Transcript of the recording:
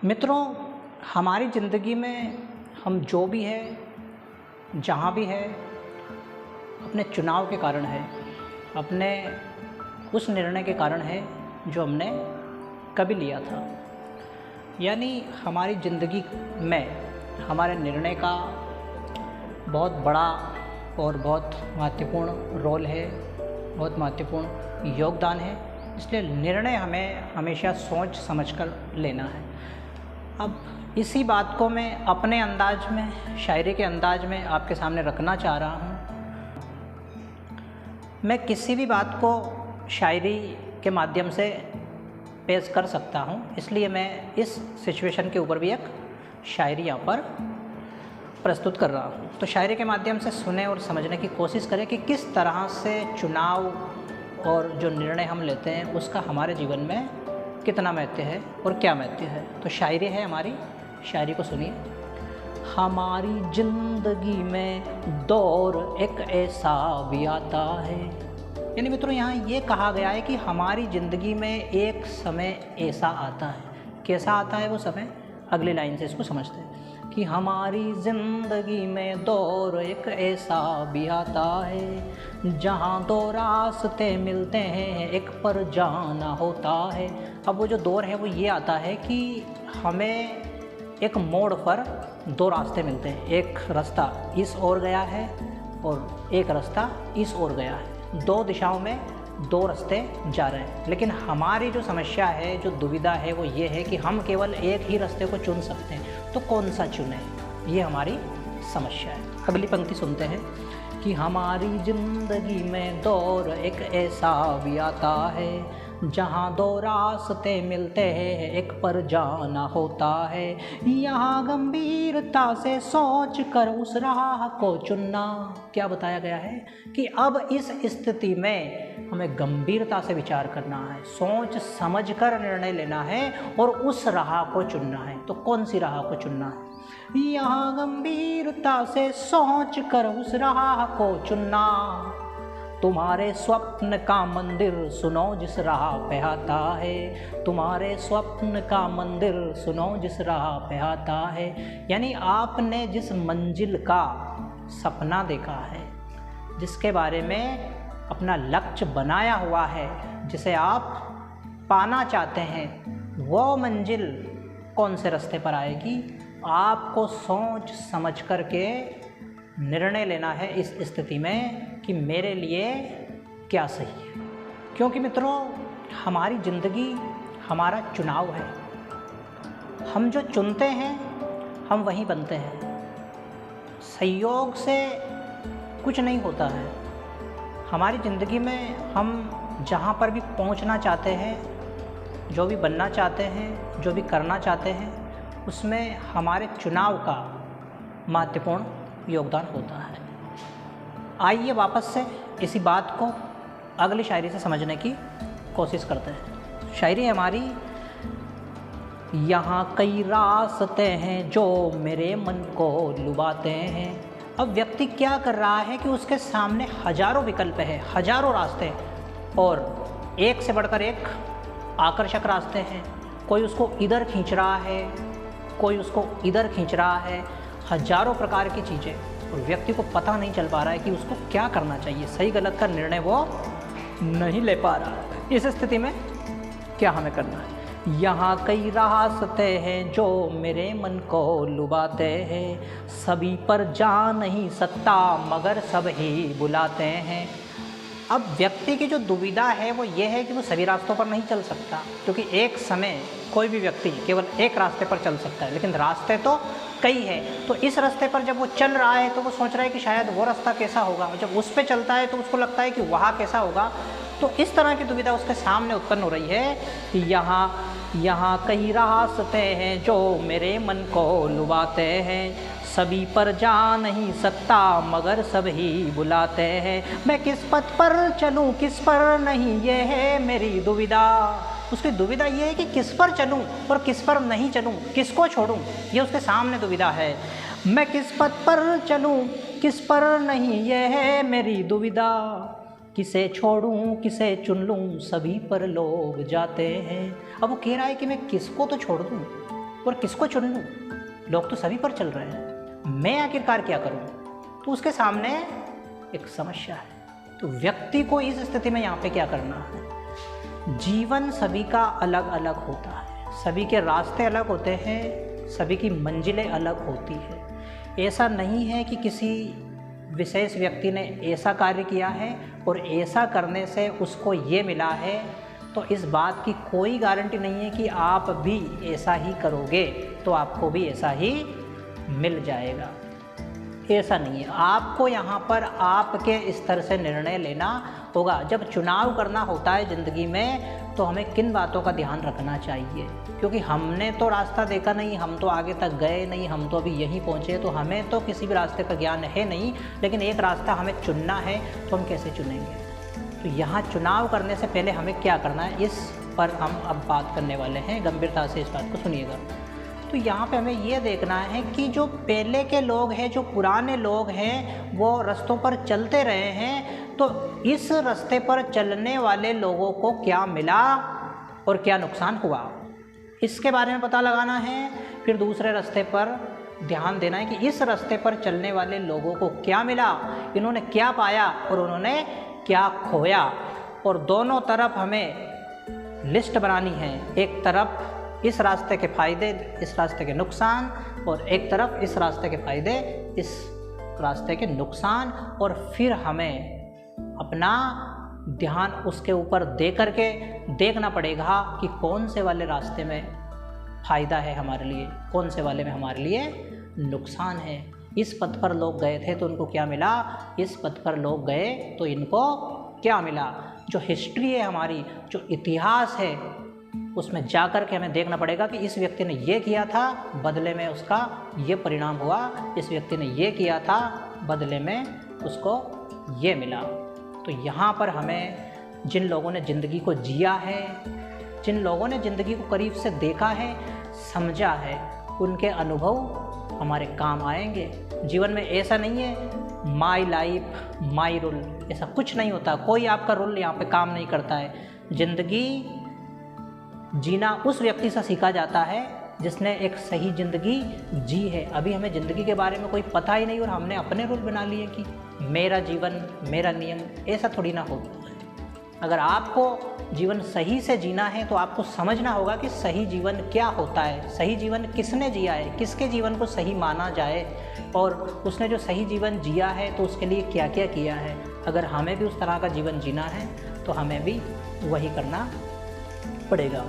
मित्रों, हमारी ज़िंदगी में हम जो भी है, जहाँ भी है, अपने चुनाव के कारण है, अपने उस निर्णय के कारण है जो हमने कभी लिया था। यानी हमारी ज़िंदगी में हमारे निर्णय का बहुत बड़ा और बहुत महत्वपूर्ण रोल है, बहुत महत्वपूर्ण योगदान है। इसलिए निर्णय हमें हमेशा सोच समझकर लेना है। अब इसी बात को मैं अपने अंदाज में, शायरी के अंदाज में आपके सामने रखना चाह रहा हूँ। मैं किसी भी बात को शायरी के माध्यम से पेश कर सकता हूँ, इसलिए मैं इस सिचुएशन के ऊपर भी एक शायरी यहाँ पर प्रस्तुत कर रहा हूँ। तो शायरी के माध्यम से सुने और समझने की कोशिश करें कि किस तरह से चुनाव और जो निर्णय हम लेते हैं उसका हमारे जीवन में कितना महत्व है और क्या महत्व है। तो शायरी है हमारी, शायरी को सुनिए। हमारी ज़िंदगी में दौर एक ऐसा भी आता है। यानी मित्रों, यहाँ ये कहा गया है कि हमारी ज़िंदगी में एक समय ऐसा आता है। कैसा आता है वो समय? अगली लाइन से इसको समझते हैं कि हमारी ज़िंदगी में दौर एक ऐसा भी आता है जहाँ दो रास्ते मिलते हैं, एक पर जाना होता है। अब वो जो दौर है वो ये आता है कि हमें एक मोड़ पर दो रास्ते मिलते हैं। एक रास्ता इस ओर गया है और एक रास्ता इस ओर गया है। दो दिशाओं में दो रास्ते जा रहे हैं। लेकिन हमारी जो समस्या है, जो दुविधा है, वो ये है कि हम केवल एक ही रास्ते को चुन सकते हैं। तो कौन सा चुने, ये हमारी समस्या है। अगली पंक्ति सुनते हैं कि हमारी ज़िंदगी में दौर एक ऐसा भी आता है जहाँ दो रास्ते मिलते हैं, एक पर जाना होता है। यहाँ गंभीरता से सोच कर उस राह को चुनना। क्या बताया गया है कि अब इस स्थिति में हमें गंभीरता से विचार करना है, सोच समझ कर निर्णय लेना है और उस राह को चुनना है। तो कौन सी राह को चुनना है? यहाँ गंभीरता से सोच कर उस राह को चुनना। तुम्हारे स्वप्न का मंदिर सुनो जिस राह पे आता है, तुम्हारे स्वप्न का मंदिर सुनो जिस राह पे आता है। यानी आपने जिस मंजिल का सपना देखा है, जिसके बारे में अपना लक्ष्य बनाया हुआ है, जिसे आप पाना चाहते हैं, वो मंजिल कौन से रास्ते पर आएगी? आपको सोच समझ कर के निर्णय लेना है इस स्थिति में कि मेरे लिए क्या सही है। क्योंकि मित्रों, हमारी ज़िंदगी हमारा चुनाव है। हम जो चुनते हैं हम वही बनते हैं। संयोग से कुछ नहीं होता है। हमारी ज़िंदगी में हम जहाँ पर भी पहुँचना चाहते हैं, जो भी बनना चाहते हैं, जो भी करना चाहते हैं, उसमें हमारे चुनाव का महत्वपूर्ण योगदान होता है। आइए वापस से इसी बात को अगली शायरी से समझने की कोशिश करते हैं। शायरी हमारी, यहाँ कई रास्ते हैं जो मेरे मन को लुभाते हैं। अब व्यक्ति क्या कर रहा है कि उसके सामने हजारों विकल्प है, हजारों रास्ते, और एक से बढ़कर एक आकर्षक रास्ते हैं। कोई उसको इधर खींच रहा है, कोई उसको इधर खींच रहा है, हजारों प्रकार की चीज़ें, और व्यक्ति को पता नहीं चल पा रहा है कि उसको क्या करना चाहिए। सही गलत का निर्णय वो नहीं ले पा रहा है। इस स्थिति में क्या हमें करना है? यहाँ कई रास्ते हैं जो मेरे मन को लुभाते हैं, सभी पर जा नहीं सकता मगर सब ही बुलाते हैं। अब व्यक्ति की जो दुविधा है वो ये है कि वो सभी रास्तों पर नहीं चल सकता, क्योंकि एक समय कोई भी व्यक्ति केवल एक रास्ते पर चल सकता है, लेकिन रास्ते तो कई है। तो इस रास्ते पर जब वो चल रहा है तो वो सोच रहा है कि शायद वो रास्ता कैसा होगा, जब उस पर चलता है तो उसको लगता है कि वहाँ कैसा होगा। तो इस तरह की दुविधा उसके सामने उत्पन्न हो रही है कि यहाँ कई रास्ते हैं जो मेरे मन को लुभाते हैं, सभी पर जा नहीं सकता मगर सब ही बुलाते हैं। मैं किस पथ पर चलूँ किस पर नहीं, ये है मेरी दुविधा। उसकी दुविधा ये है कि किस पर चलूँ और किस पर नहीं चलूँ, किसको छोड़ूँ, ये उसके सामने दुविधा है। मैं किस पथ पर चलूँ किस पर नहीं, ये है मेरी दुविधा। किसे छोड़ूं किसे चुन लूं, सभी पर लोग जाते हैं। अब वो कह रहा है कि मैं किसको तो छोड़ दूं, और किसको चुन लूँ? लोग तो सभी पर चल रहे हैं, मैं आखिरकार क्या करूँ? तो उसके सामने एक समस्या है। तो व्यक्ति को इस स्थिति में यहाँ पे क्या करना है? जीवन सभी का अलग अलग होता है, सभी के रास्ते अलग होते हैं, सभी की मंजिलें अलग होती है। ऐसा नहीं है कि किसी विशेष व्यक्ति ने ऐसा कार्य किया है और ऐसा करने से उसको ये मिला है, तो इस बात की कोई गारंटी नहीं है कि आप भी ऐसा ही करोगे तो आपको भी ऐसा ही मिल जाएगा। ऐसा नहीं है। आपको यहाँ पर आपके स्तर से निर्णय लेना होगा। जब चुनाव करना होता है ज़िंदगी में, तो हमें किन बातों का ध्यान रखना चाहिए? क्योंकि हमने तो रास्ता देखा नहीं, हम तो आगे तक गए नहीं, हम तो अभी यहीं पहुँचे, तो हमें तो किसी भी रास्ते का ज्ञान है नहीं। लेकिन एक रास्ता हमें चुनना है, तो हम कैसे चुनेंगे? तो यहाँ चुनाव करने से पहले हमें क्या करना है, इस पर हम अब बात करने वाले हैं। गंभीरता से इस बात को सुनिएगा। तो यहाँ पे हमें ये देखना है कि जो पहले के लोग हैं, जो पुराने लोग हैं, वो रास्तों पर चलते रहे हैं, तो इस रास्ते पर चलने वाले लोगों को क्या मिला और क्या नुकसान हुआ, इसके बारे में पता लगाना है। फिर दूसरे रास्ते पर ध्यान देना है कि इस रास्ते पर चलने वाले लोगों को क्या मिला, इन्होंने क्या पाया और उन्होंने क्या खोया। और दोनों तरफ हमें लिस्ट बनानी है। एक तरफ इस रास्ते के फ़ायदे, इस रास्ते के नुकसान, और एक तरफ इस रास्ते के फ़ायदे, इस रास्ते के नुकसान। और फिर हमें अपना ध्यान उसके ऊपर दे करके देखना पड़ेगा कि कौन से वाले रास्ते में फ़ायदा है हमारे लिए, कौन से वाले में हमारे लिए नुकसान है। इस पथ पर लोग गए थे तो उनको क्या मिला, इस पथ पर लोग गए तो इनको क्या मिला। जो हिस्ट्री है हमारी, जो इतिहास है, उसमें जा कर के हमें देखना पड़ेगा कि इस व्यक्ति ने ये किया था, बदले में उसका ये परिणाम हुआ। इस व्यक्ति ने ये किया था, बदले में उसको ये मिला। तो यहाँ पर हमें जिन लोगों ने ज़िंदगी को जिया है, जिन लोगों ने ज़िंदगी को करीब से देखा है, समझा है, उनके अनुभव हमारे काम आएंगे। जीवन में ऐसा नहीं है माई लाइफ माई रूल, ऐसा कुछ नहीं होता। कोई आपका रूल यहाँ पे काम नहीं करता है। ज़िंदगी जीना उस व्यक्ति से सीखा जाता है जिसने एक सही ज़िंदगी जी है। अभी हमें ज़िंदगी के बारे में कोई पता ही नहीं और हमने अपने रूल बना लिए कि मेरा जीवन मेरा नियम। ऐसा थोड़ी ना होता है। अगर आपको जीवन सही से जीना है तो आपको समझना होगा कि सही जीवन क्या होता है, सही जीवन किसने जिया है, किसके जीवन को सही माना जाए, और उसने जो सही जीवन जिया है तो उसके लिए क्या क्या किया है। अगर हमें भी उस तरह का जीवन जीना है तो हमें भी वही करना पड़ेगा।